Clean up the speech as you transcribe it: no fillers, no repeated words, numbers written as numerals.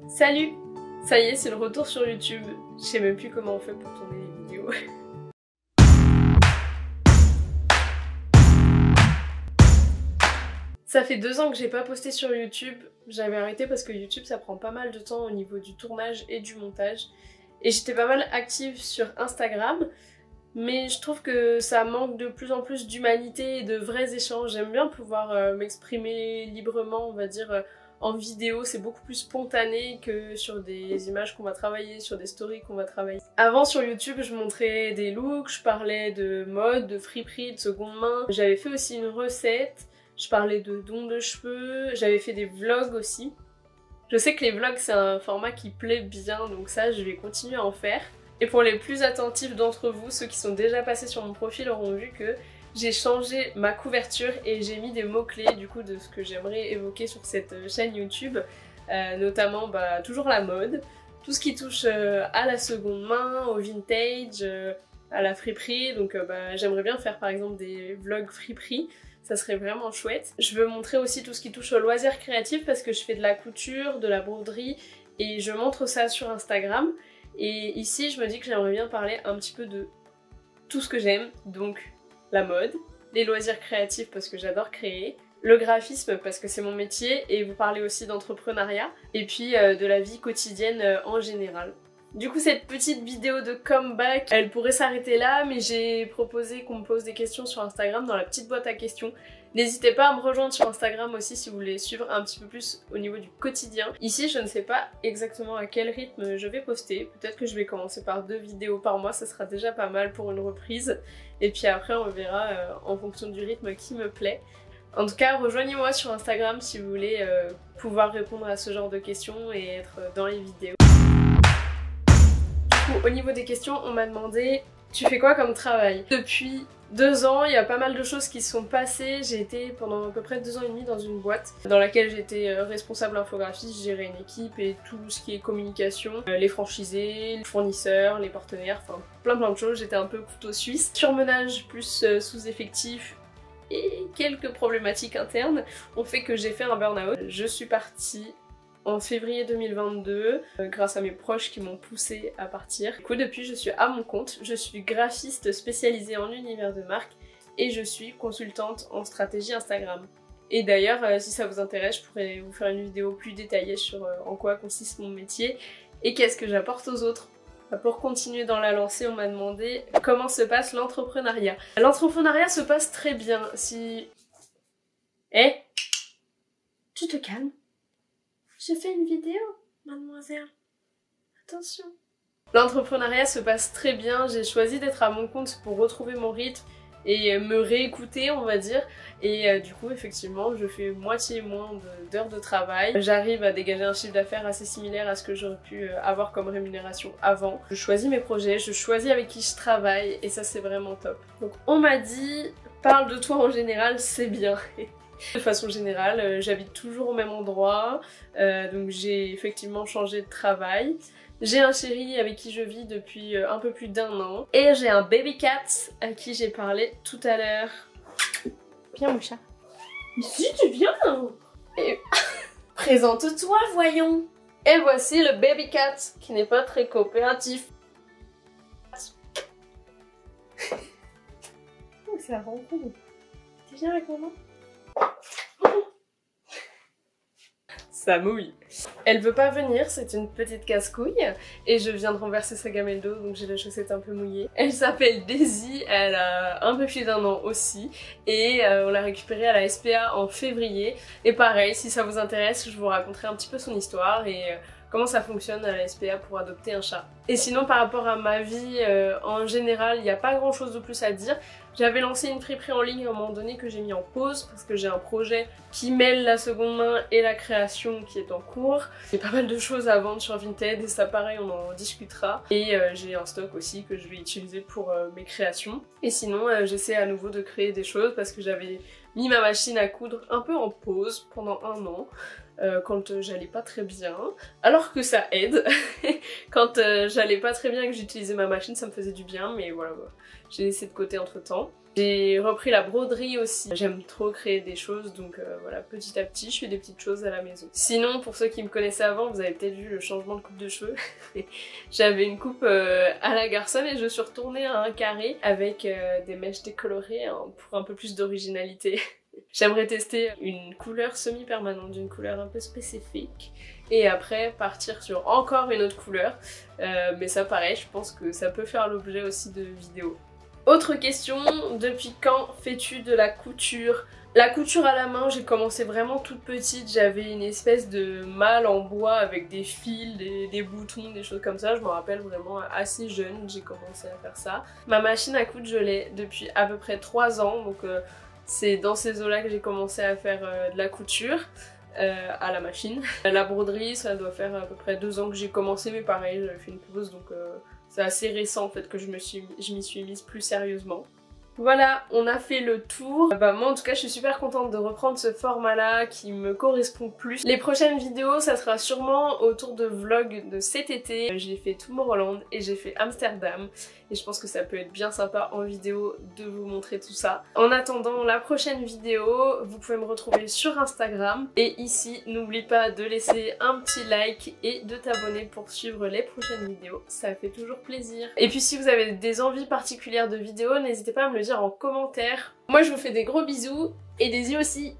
Salut! Ça y est, c'est le retour sur YouTube. Je sais même plus comment on fait pour tourner les vidéos. Ça fait 2 ans que j'ai pas posté sur YouTube. J'avais arrêté parce que YouTube ça prend pas mal de temps au niveau du tournage et du montage. Et j'étais pas mal active sur Instagram. Mais je trouve que ça manque de plus en plus d'humanité et de vrais échanges. J'aime bien pouvoir m'exprimer librement, on va dire, en vidéo. C'est beaucoup plus spontané que sur des images qu'on va travailler, sur des stories qu'on va travailler. Avant, sur YouTube, je montrais des looks, je parlais de mode, de friperie, de seconde main. J'avais fait aussi une recette, je parlais de dons de cheveux, j'avais fait des vlogs aussi. Je sais que les vlogs, c'est un format qui plaît bien, donc ça, je vais continuer à en faire. Et pour les plus attentifs d'entre vous, ceux qui sont déjà passés sur mon profil auront vu que j'ai changé ma couverture et j'ai mis des mots-clés du coup de ce que j'aimerais évoquer sur cette chaîne YouTube, notamment toujours la mode, tout ce qui touche à la seconde main, au vintage, à la friperie, donc j'aimerais bien faire par exemple des vlogs friperie, ça serait vraiment chouette. Je veux montrer aussi tout ce qui touche aux loisirs créatifs parce que je fais de la couture, de la broderie et je montre ça sur Instagram. Et ici, je me dis que j'aimerais bien parler un petit peu de tout ce que j'aime, donc la mode, les loisirs créatifs parce que j'adore créer, le graphisme parce que c'est mon métier et vous parlez aussi d'entrepreneuriat, et puis de la vie quotidienne en général. Du coup, cette petite vidéo de comeback, elle pourrait s'arrêter là, mais j'ai proposé qu'on me pose des questions sur Instagram dans la petite boîte à questions. N'hésitez pas à me rejoindre sur Instagram aussi si vous voulez suivre un petit peu plus au niveau du quotidien. Ici, je ne sais pas exactement à quel rythme je vais poster. Peut-être que je vais commencer par 2 vidéos par mois, ça sera déjà pas mal pour une reprise. Et puis après, on verra en fonction du rythme qui me plaît. En tout cas, rejoignez-moi sur Instagram si vous voulez pouvoir répondre à ce genre de questions et être dans les vidéos. Du coup, au niveau des questions, on m'a demandé « Tu fais quoi comme travail ?» Depuis 2 ans, il y a pas mal de choses qui se sont passées. J'ai été pendant à peu près 2 ans et demi dans une boîte dans laquelle j'étais responsable infographiste, je gérais une équipe et tout ce qui est communication, les franchisés, les fournisseurs, les partenaires, enfin plein de choses. J'étais un peu couteau suisse. Surmenage plus sous-effectif et quelques problématiques internes ont fait que j'ai fait un burn-out. Je suis partie en février 2022, grâce à mes proches qui m'ont poussée à partir. Du coup, depuis, je suis à mon compte. Je suis graphiste spécialisée en univers de marque et je suis consultante en stratégie Instagram. Et d'ailleurs, si ça vous intéresse, je pourrais vous faire une vidéo plus détaillée sur en quoi consiste mon métier et qu'est-ce que j'apporte aux autres. Pour continuer dans la lancée, on m'a demandé comment se passe l'entrepreneuriat. L'entrepreneuriat se passe très bien. Si... Eh, tu te calmes. J'ai fait une vidéo, mademoiselle. Attention. L'entrepreneuriat se passe très bien. J'ai choisi d'être à mon compte pour retrouver mon rythme et me réécouter, on va dire. Et du coup, effectivement, je fais moitié moins d'heures de travail. J'arrive à dégager un chiffre d'affaires assez similaire à ce que j'aurais pu avoir comme rémunération avant. Je choisis mes projets, je choisis avec qui je travaille et ça, c'est vraiment top. Donc, on m'a dit, parle de toi en général, c'est bien. De façon générale, j'habite toujours au même endroit, donc j'ai effectivement changé de travail. J'ai un chéri avec qui je vis depuis un peu plus d'1 an. Et j'ai un baby cat à qui j'ai parlé tout à l'heure. Viens mon chat. Mais si tu viens. Et... Présente-toi voyons. Et voici le baby cat qui n'est pas très coopératif. Oh, ça rend fou. Tu viens avec maman? Ça mouille. Elle veut pas venir, c'est une petite casse-couille et je viens de renverser sa gamelle d'eau donc j'ai la chaussette un peu mouillée. Elle s'appelle Daisy, elle a un peu plus d'1 an aussi et on l'a récupérée à la SPA en février. Et pareil, si ça vous intéresse, je vous raconterai un petit peu son histoire et comment ça fonctionne à la SPA pour adopter un chat. Et sinon par rapport à ma vie en général, il n'y a pas grand chose de plus à dire. J'avais lancé une friperie en ligne à un moment donné que j'ai mis en pause parce que j'ai un projet qui mêle la seconde main et la création qui est en cours. J'ai pas mal de choses à vendre sur Vinted et ça pareil on en discutera. Et j'ai un stock aussi que je vais utiliser pour mes créations. Et sinon j'essaie à nouveau de créer des choses parce que j'avais mis ma machine à coudre un peu en pause pendant 1 an. Quand j'allais pas très bien, alors que ça aide. Quand j'allais pas très bien et que j'utilisais ma machine, ça me faisait du bien, mais voilà, j'ai laissé de côté entre temps. J'ai repris la broderie aussi. J'aime trop créer des choses, donc voilà, petit à petit, je fais des petites choses à la maison. Sinon, pour ceux qui me connaissaient avant, vous avez peut-être vu le changement de coupe de cheveux. J'avais une coupe à la garçonne et je suis retournée à un carré avec des mèches décolorées hein, pour un peu plus d'originalité. J'aimerais tester une couleur semi-permanente, une couleur un peu spécifique, et après partir sur encore une autre couleur. Mais ça pareil, je pense que ça peut faire l'objet aussi de vidéos. Autre question, depuis quand fais-tu de la couture? La couture à la main, j'ai commencé vraiment toute petite, j'avais une espèce de malle en bois avec des fils, des boutons, des choses comme ça, je me rappelle vraiment assez jeune, j'ai commencé à faire ça. Ma machine à coudre, je l'ai depuis à peu près 3 ans, donc c'est dans ces eaux-là que j'ai commencé à faire de la couture. À la machine. La broderie, ça doit faire à peu près 2 ans que j'ai commencé, mais pareil, j'avais fait une pause, donc c'est assez récent en fait que je m'y suis mise plus sérieusement. Voilà, on a fait le tour. Moi en tout cas je suis super contente de reprendre ce format là qui me correspond plus. Les prochaines vidéos ça sera sûrement autour de vlogs de cet été. J'ai fait Tomorrowland et j'ai fait Amsterdam et je pense que ça peut être bien sympa en vidéo de vous montrer tout ça. En attendant la prochaine vidéo, vous pouvez me retrouver sur Instagram et ici n'oublie pas de laisser un petit like et de t'abonner pour suivre les prochaines vidéos, ça fait toujours plaisir. Et puis si vous avez des envies particulières de vidéos, n'hésitez pas à me le dire en commentaire. Moi je vous fais des gros bisous et des yeux aussi.